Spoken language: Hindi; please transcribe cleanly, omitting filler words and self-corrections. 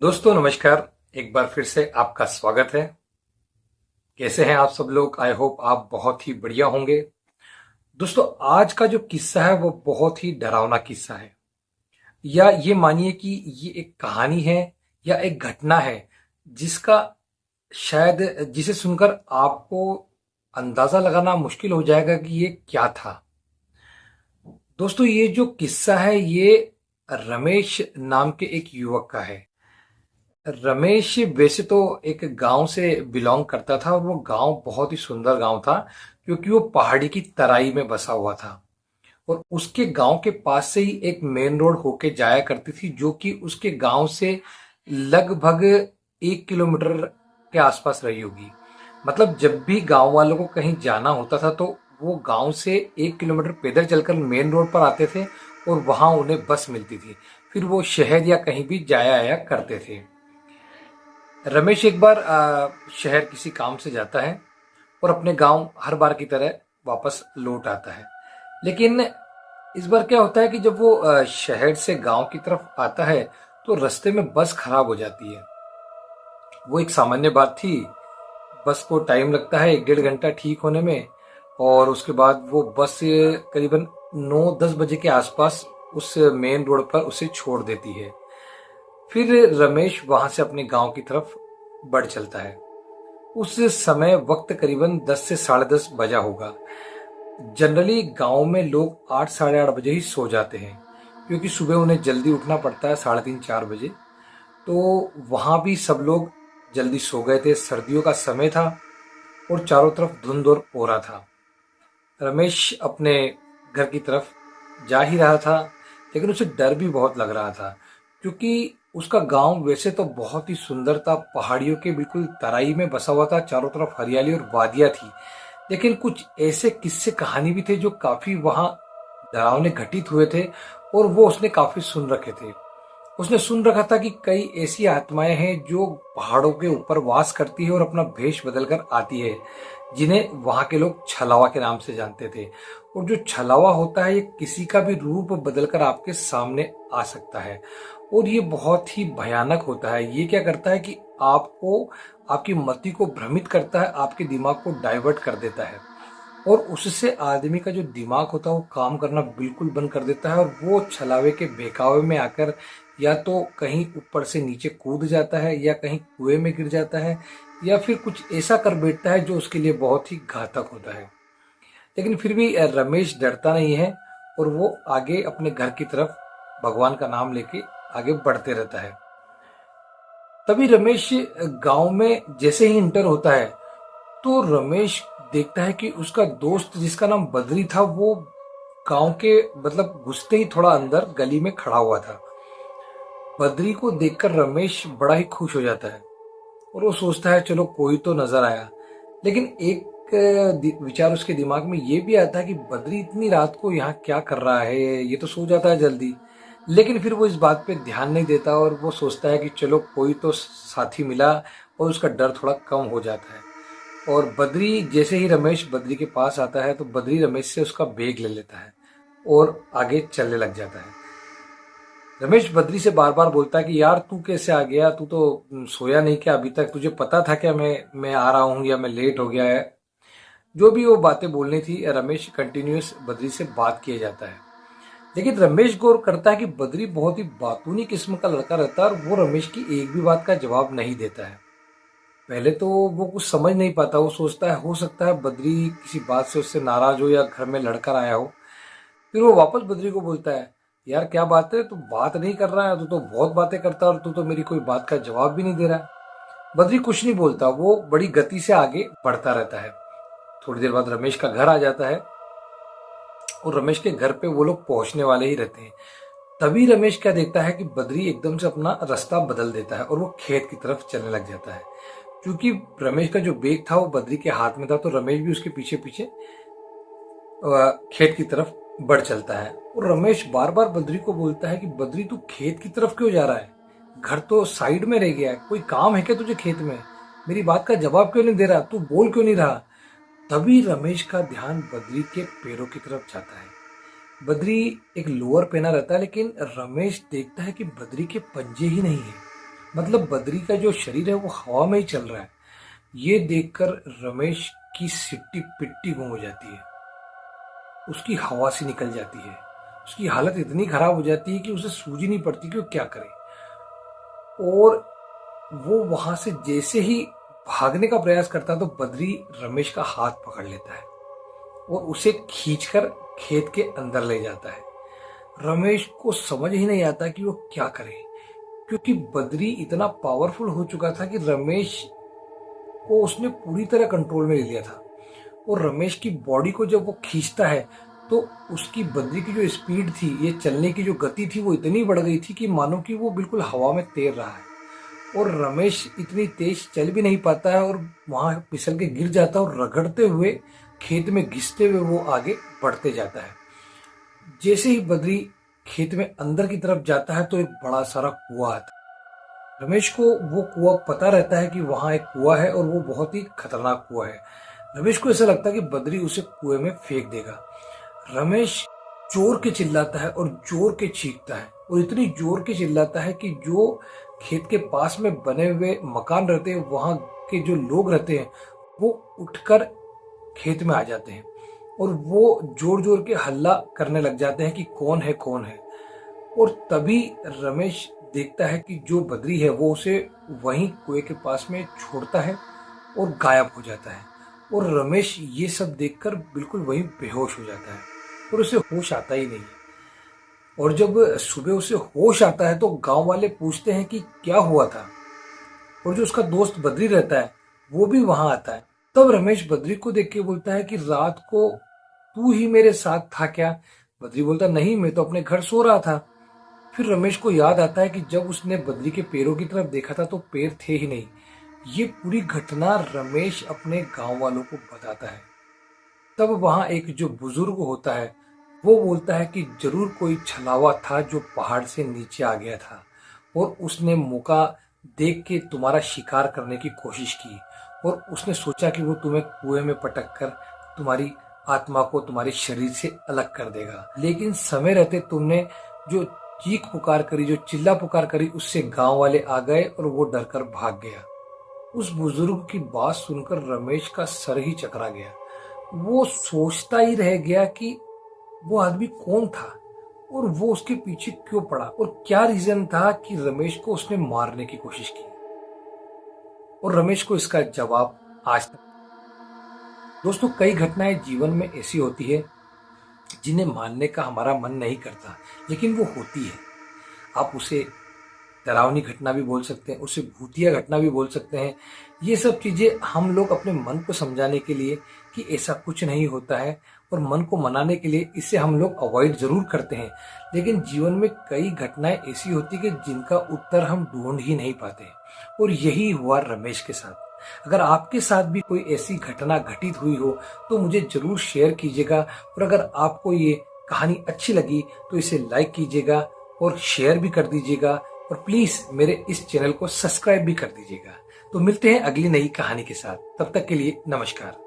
दोस्तों नमस्कार। एक बार फिर से आपका स्वागत है। कैसे हैं आप सब लोग? आई होप आप बहुत ही बढ़िया होंगे। दोस्तों आज का जो किस्सा है वो बहुत ही डरावना किस्सा है, या ये मानिए कि ये एक कहानी है या एक घटना है जिसका शायद जिसे सुनकर आपको अंदाजा लगाना मुश्किल हो जाएगा कि ये क्या था। दोस्तों ये जो किस्सा है ये रमेश नाम के एक युवक का है। रमेश वैसे तो एक गांव से बिलोंग करता था और वो गांव बहुत ही सुंदर गांव था, क्योंकि वो पहाड़ी की तराई में बसा हुआ था। और उसके गांव के पास से ही एक मेन रोड होके जाया करती थी, जो कि उसके गांव से लगभग 1 किलोमीटर के आसपास रही होगी। मतलब जब भी गांव वालों को कहीं जाना होता था तो वो गांव से 1 किलोमीटर पैदल चलकर मेन रोड पर आते थे और वहां उन्हें बस मिलती थी। फिर वो शहर या कहीं भी जाया आया करते थे। रमेश एक बार शहर किसी काम से जाता है और अपने गांव हर बार की तरह वापस लौट आता है। लेकिन इस बार क्या होता है कि जब वो शहर से गांव की तरफ आता है तो रास्ते में बस खराब हो जाती है। वो एक सामान्य बात थी। बस को टाइम लगता है 1-1.5 घंटा ठीक होने में, और उसके बाद वो बस करीबन 9-10 बजे के आसपास उस मेन रोड पर उसे छोड़ देती है। फिर रमेश वहां से अपने गांव की तरफ बढ़ चलता है। उस समय वक्त करीबन 10 से 10:30 बजा होगा। जनरली गांव में लोग 8-8:30 बजे ही सो जाते हैं, क्योंकि सुबह उन्हें जल्दी उठना पड़ता है 3:30-4 बजे। तो वहां भी सब लोग जल्दी सो गए थे। सर्दियों का समय था और चारों तरफ धुंध और कोहरा था। रमेश अपने घर की तरफ जा ही रहा था, लेकिन उसे डर भी बहुत लग रहा था, क्योंकि उसका गांव वैसे तो बहुत ही सुंदर था। पहाड़ियों के बिल्कुल तराई में बसा हुआ था, चारों तरफ हरियाली और वादियां थी। लेकिन कुछ ऐसे किस्से कहानी भी थे जो काफी वहां डरावने घटित हुए थे, और वो उसने काफी सुन रखे थे। उसने सुन रखा था कि कई ऐसी आत्माएं हैं जो पहाड़ों के ऊपर वास करती है और अपना भेष बदलकर आती है, जिन्हें वहां के लोग छलावा के नाम से जानते थे। और जो छलावा होता है ये किसी का भी रूप बदलकर आपके सामने आ सकता है, और ये बहुत ही भयानक होता है। ये क्या करता है कि आपको, आपकी मति को भ्रमित करता है, आपके दिमाग को डाइवर्ट कर देता है, और उससे आदमी का जो दिमाग होता है वो काम करना बिल्कुल बंद कर देता है, और वो छलावे के बहकावे में आकर या तो कहीं ऊपर से नीचे कूद जाता है, या कहीं कुएं में गिर जाता है, या फिर कुछ ऐसा कर बैठता है जो उसके लिए बहुत ही घातक होता है। लेकिन फिर भी रमेश डरता नहीं है, और वो आगे अपने घर की तरफ भगवान का नाम लेके आगे बढ़ते रहता है। तभी रमेश गांव में जैसे ही इंटर होता है तो रमेश देखता है कि उसका दोस्त जिसका नाम बद्री था वो गांव के मतलब घुसते ही थोड़ा अंदर गली में खड़ा हुआ था। बद्री को देखकर रमेश बड़ा ही खुश हो जाता है, और वो सोचता है चलो कोई तो नजर आया। लेकिन एक विचार उसके दिमाग में ये भी आता है कि बद्री इतनी रात को यहाँ क्या कर रहा है, ये तो सो जाता है जल्दी। लेकिन फिर वो इस बात पे ध्यान नहीं देता, और वो सोचता है कि चलो कोई तो साथी मिला, और उसका डर थोड़ा कम हो जाता है। और बद्री जैसे ही रमेश बद्री के पास आता है तो बद्री रमेश से उसका बैग ले लेता है और आगे चलने लग जाता है। रमेश बद्री से बार बार बोलता है कि यार तू कैसे आ गया, तू तो सोया नहीं क्या अभी तक? तुझे पता था क्या मैं आ रहा हूँ, या मैं लेट हो गया है? जो भी वो बातें बोलनी थी रमेश कंटिन्यूस बद्री से बात किए जाता है। लेकिन रमेश गौर करता है कि बद्री बहुत ही बातूनी किस्म का लड़का रहता है, और वो रमेश की एक भी बात का जवाब नहीं देता है। पहले तो वो कुछ समझ नहीं पाता। वो सोचता है हो सकता है बद्री किसी बात से उससे नाराज हो, या घर में लड़कर आया हो। फिर वो वापस बद्री को बोलता है, यार क्या बात है, तू बात नहीं कर रहा है? तू तो बहुत बातें करता है और तू तो मेरी कोई बात का जवाब भी नहीं दे रहा है। बद्री कुछ नहीं बोलता, वो बड़ी गति से आगे बढ़ता रहता है। थोड़ी देर बाद रमेश का घर आ जाता है, और रमेश के घर पे वो लोग पहुंचने वाले ही रहते हैं। तभी रमेश क्या देखता है कि बद्री एकदम से अपना रास्ता बदल देता है और वो खेत की तरफ चलने लग जाता है। क्योंकि रमेश का जो बैग था वो बद्री के हाथ में था, तो रमेश भी उसके पीछे पीछे खेत की तरफ बढ़ चलता है। और रमेश बार बार बद्री को बोलता है कि बद्री तू खेत की तरफ क्यों जा रहा है? घर तो साइड में रह गया है, कोई काम है क्या तुझे खेत में? मेरी बात का जवाब क्यों नहीं दे रहा? तू बोल क्यों नहीं रहा? तभी रमेश का ध्यान बद्री के पैरों की तरफ जाता है। बद्री एक लोअर पहना रहता है, लेकिन रमेश देखता है कि बद्री के पंजे ही नहीं है। मतलब बद्री का जो शरीर है वो हवा में ही चल रहा है। ये देखकर रमेश की सिट्टी पिट्टी गुम हो जाती है, उसकी हवा से निकल जाती है। उसकी हालत इतनी खराब हो जाती है कि उसे सूझ ही नहीं पड़ती कि वो क्या करे। और वो वहां से जैसे ही भागने का प्रयास करता है तो बद्री रमेश का हाथ पकड़ लेता है और उसे खींचकर खेत के अंदर ले जाता है। रमेश को समझ ही नहीं आता कि वो क्या करे, क्योंकि बद्री इतना पावरफुल हो चुका था कि रमेश को उसने पूरी तरह कंट्रोल में ले लिया था। और रमेश की बॉडी को जब वो खींचता है तो उसकी बद्री की जो स्पीड थी, ये चलने की जो गति थी, वो इतनी बढ़ गई थी कि मानो कि वो बिल्कुल हवा में तैर रहा है। और रमेश इतनी तेज चल भी नहीं पाता है और वहां फिसल के गिर जाता है और रगड़ते हुए खेत में घिसते हुए वो आगे बढ़ते जाता है। जैसे ही बद्री खेत में अंदर की तरफ जाता है तो एक बड़ा सारा कुआं आता है। रमेश को वो कुआं पता रहता है कि वहां एक कुआं है और वो बहुत ही खतरनाक कुआं है। रमेश को ऐसा लगता है कि बद्री उसे कुएं में फेंक देगा। रमेश जोर के चिल्लाता है और जोर के चीखता है और इतनी जोर के चिल्लाता है कि जो खेत के पास में बने हुए मकान रहते हैं, वहां के जो लोग रहते हैं, वो उठकर खेत में आ जाते हैं और वो जोर जोर के हल्ला करने लग जाते हैं कि कौन है कौन है। और तभी रमेश देखता है कि जो बद्री है वो उसे वहीं कुएं के पास में छोड़ता है और गायब हो जाता है। और रमेश ये सब देखकर बिल्कुल वहीं बेहोश हो जाता है और उसे होश आता ही नहीं है। और जब सुबह उसे होश आता है तो गांव वाले पूछते हैं कि क्या हुआ था। और जो उसका दोस्त बद्री रहता है वो भी वहां आता है। तब रमेश बद्री को देख के बोलता है कि रात को तू ही मेरे साथ था क्या? बद्री बोलता नहीं, मैं तो अपने घर सो रहा था। फिर रमेश को याद आता है कि जब उसने बद्री के पैरों की तरफ देखा था तो पैर थे ही नहीं। ये पूरी घटना रमेश अपने गांव वालों को बताता है। तब वहां एक जो बुजुर्ग होता है वो बोलता है कि जरूर कोई छलावा था जो पहाड़ से नीचे आ गया था और उसने मौका देख के तुम्हारा शिकार करने की कोशिश की और उसने सोचा कि वो तुम्हें कुएं में पटक कर तुम्हारी आत्मा को तुम्हारे शरीर से अलग कर देगा। लेकिन समय रहते तुमने जो चीख पुकार करी, जो चिल्ला पुकार करी, उससे गांव वाले आ गए और वो डरकर भाग गया। उस बुजुर्ग की बात सुनकर रमेश का सर ही चकरा गया। वो सोचता ही रह गया कि वो आदमी कौन था और वो उसके पीछे क्यों पड़ा और क्या रीजन था कि रमेश को उसने मारने की कोशिश की। और रमेश को इसका जवाब आज तक। दोस्तों, कई घटनाएं जीवन में ऐसी होती है जिन्हें मानने का हमारा मन नहीं करता, लेकिन वो होती है। आप उसे डरावनी घटना भी बोल सकते हैं, उसे भूतिया घटना भी बोल सकते हैं। ये सब चीजें हम लोग अपने मन को समझाने के लिए कि ऐसा कुछ नहीं होता है और मन को मनाने के लिए इसे हम लोग अवॉइड जरूर करते हैं। लेकिन जीवन में कई घटनाएं ऐसी होती कि जिनका उत्तर हम ढूंढ ही नहीं पाते और यही हुआ रमेश के साथ। अगर आपके साथ भी कोई ऐसी घटना घटित हुई हो तो मुझे जरूर शेयर कीजिएगा। और अगर आपको ये कहानी अच्छी लगी तो इसे लाइक कीजिएगा और शेयर भी कर दीजिएगा और प्लीज मेरे इस चैनल को सब्सक्राइब भी कर दीजिएगा। तो मिलते हैं अगली नई कहानी के साथ। तब तक के लिए नमस्कार।